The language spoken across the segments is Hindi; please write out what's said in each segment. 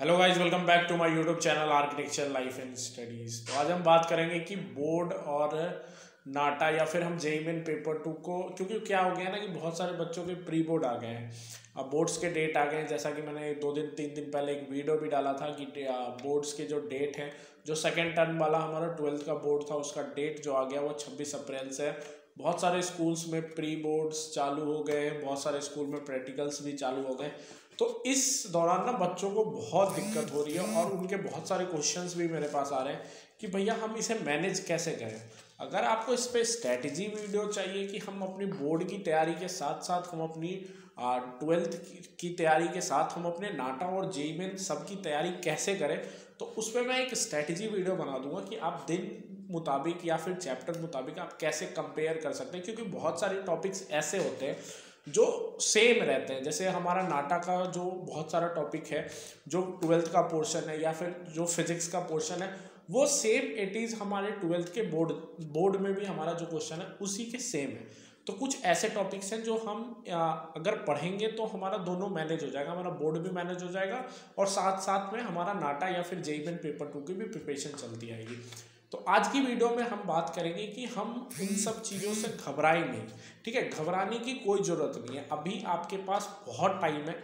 Hello guys, welcome back to my YouTube channel architecture life and studies. तो आज हम बात करेंगे कि बोर्ड और नाटा या फिर हम जेईई मेन पेपर 2 को, क्योंकि क्या हो गया ना कि बहुत सारे बच्चों के प्री बोर्ड आ गए हैं। अब बोर्ड्स के डेट आ गए हैं, जैसा कि मैंने 2 दिन 3 दिन पहले एक वीडियो भी डाला था कि बोर्ड्स के जो डेट हैं, जो सेकेंड टर्म वाला हमारा 12th का बोर्ड था उसका डेट जो आ गया वो 26 अप्रैल से है। बहुत सारे स्कूल्स में प्री बोर्ड्स चालू हो गए हैं, बहुत सारे स्कूल में प्रैक्टिकल्स भी चालू हो गए। तो इस दौरान ना बच्चों को बहुत दिक्कत हो रही है और उनके बहुत सारे क्वेश्चंस भी मेरे पास आ रहे हैं कि भैया हम इसे मैनेज कैसे करें। अगर आपको इस पे स्ट्रैटेजी वीडियो चाहिए कि हम अपनी बोर्ड की तैयारी के साथ साथ हम अपनी 12th की तैयारी के साथ हम अपने नाटा और जेईई मेन सब की तैयारी कैसे करें, तो उस पर मैं एक स्ट्रैटेजी वीडियो बना दूंगा कि आप दिन मुताबिक या फिर चैप्टर मुताबिक आप कैसे कंपेयर कर सकते हैं। क्योंकि बहुत सारे टॉपिक्स ऐसे होते हैं जो सेम रहते हैं। जैसे हमारा नाटा का जो बहुत सारा टॉपिक है, जो 12th का पोर्शन है या फिर जो फिजिक्स का पोर्शन है, वो सेम इट इज़ हमारे 12th के बोर्ड में भी हमारा जो क्वेश्चन है उसी के सेम है। तो कुछ ऐसे टॉपिक्स हैं जो हम अगर पढ़ेंगे तो हमारा दोनों मैनेज हो जाएगा, हमारा बोर्ड भी मैनेज हो जाएगा और साथ साथ में हमारा नाटा या फिर जेईई मेन पेपर 2 की भी प्रिपरेशन चलती आएगी। तो आज की वीडियो में हम बात करेंगे कि हम इन सब चीज़ों से घबराएं नहीं। ठीक है, घबराने की कोई ज़रूरत नहीं है, अभी आपके पास बहुत टाइम है।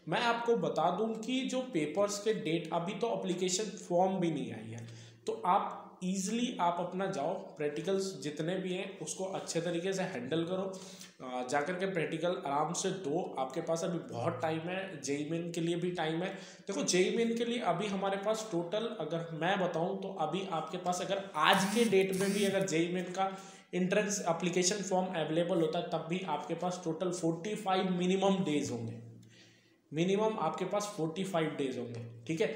मैं आपको बता दूं कि जो पेपर्स के डेट, अभी तो एप्लीकेशन फॉर्म भी नहीं आई है, तो आप ईजिली आप अपना जाओ, प्रैक्टिकल्स जितने भी हैं उसको अच्छे तरीके से हैंडल करो, जाकर के प्रैक्टिकल आराम से दो। आपके पास अभी बहुत टाइम है, जेईई मेन के लिए भी टाइम है। देखो, जेईई मेन के लिए अभी हमारे पास टोटल, अगर मैं बताऊं तो अभी आपके पास अगर आज के डेट में भी अगर जेईई मेन का एंट्रेंस एप्लीकेशन फॉर्म अवेलेबल होता है तब भी आपके पास टोटल 45 मिनिमम डेज होंगे। मिनिमम आपके पास 45 डेज होंगे। ठीक है,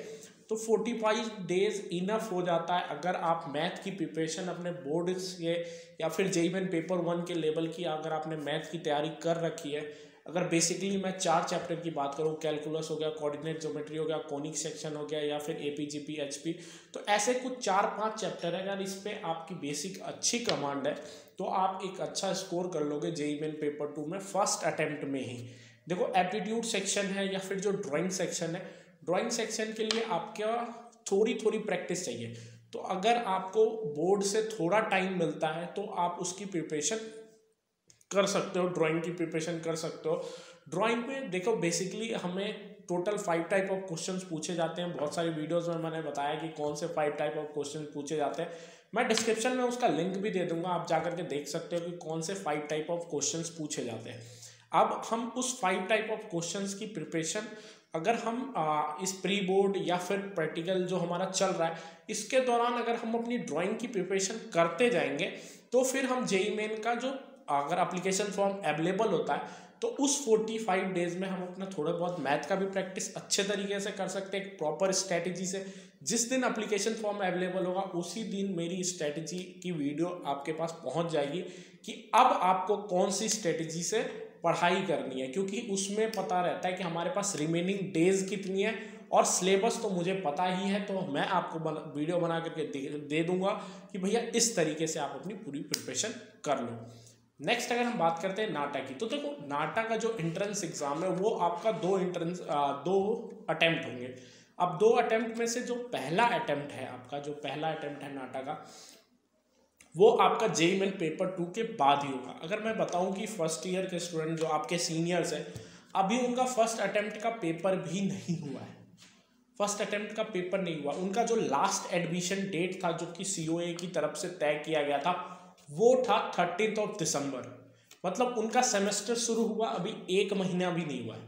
तो 45 डेज इनफ हो जाता है अगर आप मैथ की प्रिपरेशन अपने बोर्ड से या फिर जेईई मेन पेपर 1 के लेवल की अगर आपने मैथ की तैयारी कर रखी है। अगर बेसिकली मैं 4 चैप्टर की बात करूँ, कैलकुलस हो गया, कोऑर्डिनेट ज्योमेट्री हो गया, कोनिक सेक्शन हो गया या फिर एपीजीपी एचपी, तो ऐसे कुछ 4-5 चैप्टर है। अगर इस पर आपकी बेसिक अच्छी कमांड है तो आप एक अच्छा स्कोर कर लोगे जेईई मेन पेपर 2 में फर्स्ट अटेम्प्ट में ही। देखो, एप्टीट्यूड सेक्शन है या फिर जो ड्राइंग सेक्शन है, ड्राइंग सेक्शन के लिए आपका थोड़ी थोड़ी प्रैक्टिस चाहिए। तो अगर आपको बोर्ड से थोड़ा टाइम मिलता है तो आप उसकी प्रिपरेशन कर सकते हो, ड्राइंग की प्रिपरेशन कर सकते हो। ड्राइंग में देखो, बेसिकली हमें टोटल 5 टाइप ऑफ क्वेश्चंस पूछे जाते हैं। बहुत सारी वीडियोस में मैंने बताया कि कौन से 5 टाइप ऑफ क्वेश्चन पूछे जाते हैं। मैं डिस्क्रिप्शन में उसका लिंक भी दे दूंगा, आप जाकर के देख सकते हो कि कौन से 5 टाइप ऑफ क्वेश्चंस पूछे जाते हैं। अब हम उस 5 टाइप ऑफ क्वेश्चंस की प्रिपरेशन अगर हम इस प्री बोर्ड या फिर प्रैक्टिकल जो हमारा चल रहा है इसके दौरान अगर हम अपनी ड्राइंग की प्रिपरेशन करते जाएंगे तो फिर हम जेईई मेन का जो अगर एप्लीकेशन फॉर्म अवेलेबल होता है तो उस 45 डेज में हम अपना थोड़ा बहुत मैथ का भी प्रैक्टिस अच्छे तरीके से कर सकते हैं, एक प्रॉपर स्ट्रैटेजी से। जिस दिन एप्लीकेशन फॉर्म अवेलेबल होगा उसी दिन मेरी स्ट्रैटेजी की वीडियो आपके पास पहुंच जाएगी कि अब आपको कौन सी स्ट्रैटेजी से पढ़ाई करनी है, क्योंकि उसमें पता रहता है कि हमारे पास रिमेनिंग डेज कितनी है और सिलेबस तो मुझे पता ही है। तो मैं आपको वीडियो बना करके दे दूंगा कि भैया इस तरीके से आप अपनी पूरी प्रिपरेशन कर लो। नेक्स्ट अगर हम बात करते हैं नाटा की, तो देखो नाटा का जो एंट्रेंस एग्जाम है वो आपका 2 अटेम्प्ट होंगे। अब 2 अटेम्प्ट में से जो पहला अटेम्प्ट है आपका, जो पहला अटेम्प्ट है नाटा का, वो आपका जेईई मेन पेपर 2 के बाद ही होगा। अगर मैं बताऊं कि फर्स्ट ईयर के स्टूडेंट जो आपके सीनियर्स हैं अभी उनका फर्स्ट अटेम्प्ट का पेपर भी नहीं हुआ है, फर्स्ट अटेम्प्ट का पेपर नहीं हुआ। उनका जो लास्ट एडमिशन डेट था जो कि सीओए की तरफ से तय किया गया था वो था 13 दिसंबर। मतलब उनका सेमेस्टर शुरू हुआ अभी 1 महीना भी नहीं हुआ है।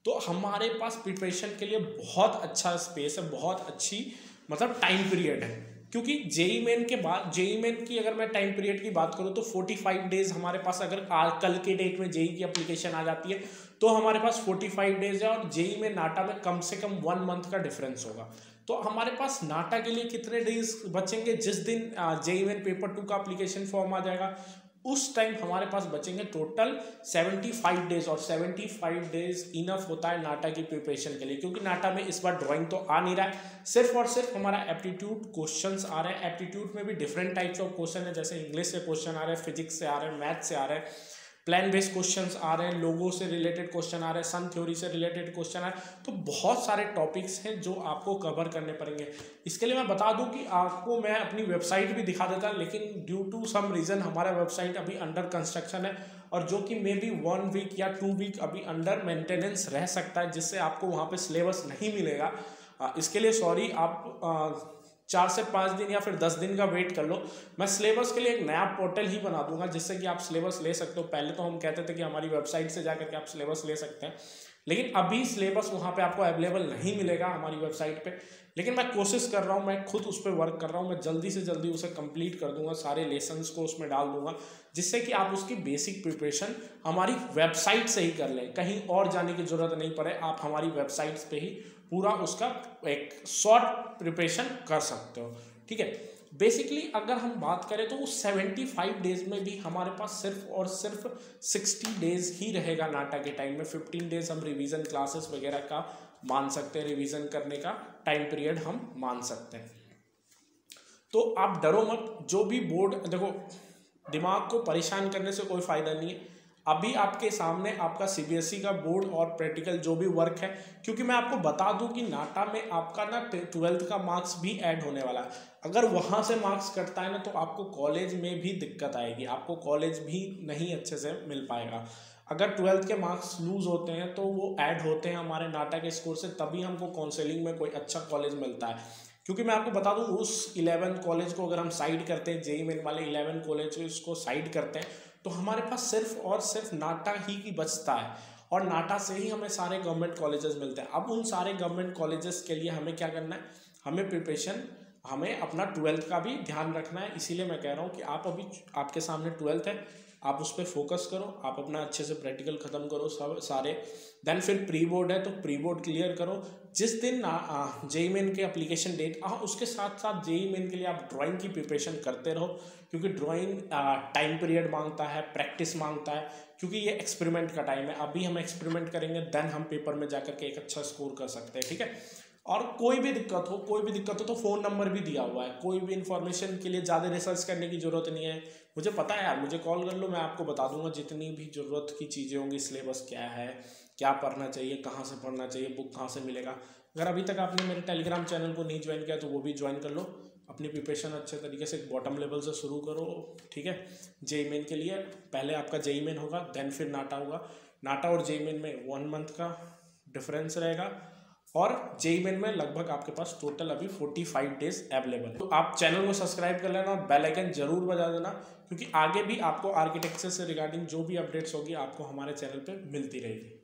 तो हमारे पास प्रिपरेशन के लिए बहुत अच्छा स्पेस है, बहुत अच्छी मतलब टाइम पीरियड है। क्योंकि जेईई मेन के बाद, जेईई मेन की अगर मैं टाइम पीरियड की बात करूँ तो 45 डेज हमारे पास, अगर कल के डेट में जेईई की एप्लीकेशन आ जाती है तो हमारे पास 45 डेज है और जेईई में नाटा में कम से कम 1 मंथ का डिफरेंस होगा। तो हमारे पास नाटा के लिए कितने डेज बचेंगे? जिस दिन जेईई मेन पेपर 2 का एप्लीकेशन फॉर्म आ जाएगा उस टाइम हमारे पास बचेंगे टोटल 75 डेज, और 75 डेज इनफ होता है नाटा की प्रिपरेशन के लिए। क्योंकि नाटा में इस बार ड्राइंग तो आ नहीं रहा है, सिर्फ और सिर्फ हमारा एप्टीट्यूड क्वेश्चंस आ रहे हैं। एप्टीट्यूड में भी डिफरेंट टाइप्स ऑफ क्वेश्चन है, जैसे इंग्लिश से क्वेश्चन आ रहे हैं, फिजिक्स से आ रहे हैं, मैथ से आ रहे हैं, प्लान बेस्ड क्वेश्चंस आ रहे हैं, लोगों से रिलेटेड क्वेश्चन आ रहे हैं, सन थ्योरी से रिलेटेड क्वेश्चन आ रहे हैं। तो बहुत सारे टॉपिक्स हैं जो आपको कवर करने पड़ेंगे। इसके लिए मैं बता दूं कि आपको मैं अपनी वेबसाइट भी दिखा देता, लेकिन ड्यू टू सम रीज़न हमारा वेबसाइट अभी अंडर कंस्ट्रक्शन है, और जो कि मे बी 1 वीक या 2 वीक अभी अंडर मेंटेनेंस रह सकता है, जिससे आपको वहाँ पे सिलेबस नहीं मिलेगा। इसके लिए सॉरी, आप 4 से 5 दिन या फिर 10 दिन का वेट कर लो। मैं सिलेबस के लिए एक नया पोर्टल ही बना दूंगा, जिससे कि आप सिलेबस ले सकते हो। पहले तो हम कहते थे कि हमारी वेबसाइट से जाकर के आप सिलेबस ले सकते हैं, लेकिन अभी सिलेबस वहाँ पे आपको अवेलेबल नहीं मिलेगा हमारी वेबसाइट पे। लेकिन मैं कोशिश कर रहा हूँ, मैं खुद उस पर वर्क कर रहा हूँ, मैं जल्दी से जल्दी उसे कंप्लीट कर दूंगा, सारे लेसन्स को उसमें डाल दूंगा, जिससे कि आप उसकी बेसिक प्रिपरेशन हमारी वेबसाइट से ही कर लें, कहीं और जाने की जरूरत नहीं पड़े। आप हमारी वेबसाइट पे ही पूरा उसका एक शॉर्ट प्रिपरेशन कर सकते हो, ठीक है। बेसिकली अगर हम बात करें तो वो 75 डेज में भी हमारे पास सिर्फ और सिर्फ 60 डेज ही रहेगा नाटा के टाइम में। 15 डेज हम रिवीजन क्लासेस वगैरह का मान सकते हैं, रिवीजन करने का टाइम पीरियड हम मान सकते हैं। तो आप डरो मत, जो भी बोर्ड, देखो दिमाग को परेशान करने से कोई फ़ायदा नहीं है। अभी आपके सामने आपका सीबीएसई का बोर्ड और प्रैक्टिकल जो भी वर्क है, क्योंकि मैं आपको बता दूं कि नाटा में आपका ना 12th का मार्क्स भी ऐड होने वाला है। अगर वहाँ से मार्क्स कटता है ना, तो आपको कॉलेज में भी दिक्कत आएगी, आपको कॉलेज भी नहीं अच्छे से मिल पाएगा। अगर 12th के मार्क्स लूज होते हैं तो वो ऐड होते हैं हमारे नाटा के स्कोर से, तभी हमको काउंसलिंग में कोई अच्छा कॉलेज मिलता है। क्योंकि मैं आपको बता दूं, उस 11 कॉलेज को अगर हम साइड करते हैं, जेईई मेन वाले 11 कॉलेज को साइड करते हैं, तो हमारे पास सिर्फ और सिर्फ नाटा ही की बचता है, और नाटा से ही हमें सारे गवर्नमेंट कॉलेजेस मिलते हैं। अब उन सारे गवर्नमेंट कॉलेजेस के लिए हमें क्या करना है, हमें प्रिपरेशन, हमें अपना 12th का भी ध्यान रखना है। इसीलिए मैं कह रहा हूँ कि आप अभी, आपके सामने 12th है, आप उस पर फोकस करो, आप अपना अच्छे से प्रैक्टिकल ख़त्म करो सब सारे। देन फिर प्री बोर्ड है तो प्री बोर्ड क्लियर करो। जिस दिन जेईई मेन के एप्लीकेशन डेट, उसके साथ साथ जेईई मेन के लिए आप ड्राइंग की प्रिपरेशन करते रहो, क्योंकि ड्राइंग टाइम पीरियड मांगता है, प्रैक्टिस मांगता है, क्योंकि ये एक्सपेरिमेंट का टाइम है। अभी हम एक्सपेरिमेंट करेंगे, देन हम पेपर में जाकर के एक अच्छा स्कोर कर सकते हैं, ठीक है। और कोई भी दिक्कत हो तो फ़ोन नंबर भी दिया हुआ है, कोई भी इन्फॉर्मेशन के लिए ज़्यादा रिसर्च करने की ज़रूरत नहीं है। मुझे पता है यार, मुझे कॉल कर लो, मैं आपको बता दूंगा जितनी भी ज़रूरत की चीज़ें होंगी, सिलेबस क्या है, क्या पढ़ना चाहिए, कहाँ से पढ़ना चाहिए, बुक कहाँ से मिलेगा। अगर अभी तक आपने मेरे टेलीग्राम चैनल को नहीं ज्वाइन किया तो वो भी ज्वाइन कर लो। अपनी प्रिपरेशन अच्छे तरीके से बॉटम लेवल से शुरू करो, ठीक है। जेईई मेन के लिए पहले आपका जेईई मेन होगा, देन फिर नाटा होगा। नाटा और जेईई मेन में 1 मंथ का डिफरेंस रहेगा, और जेईई मेन में लगभग आपके पास टोटल अभी 45 डेज अवेलेबल है। तो आप चैनल को सब्सक्राइब कर लेना और बेल आइकन जरूर बजा देना, क्योंकि आगे भी आपको आर्किटेक्चर से रिगार्डिंग जो भी अपडेट्स होगी आपको हमारे चैनल पे मिलती रहेगी।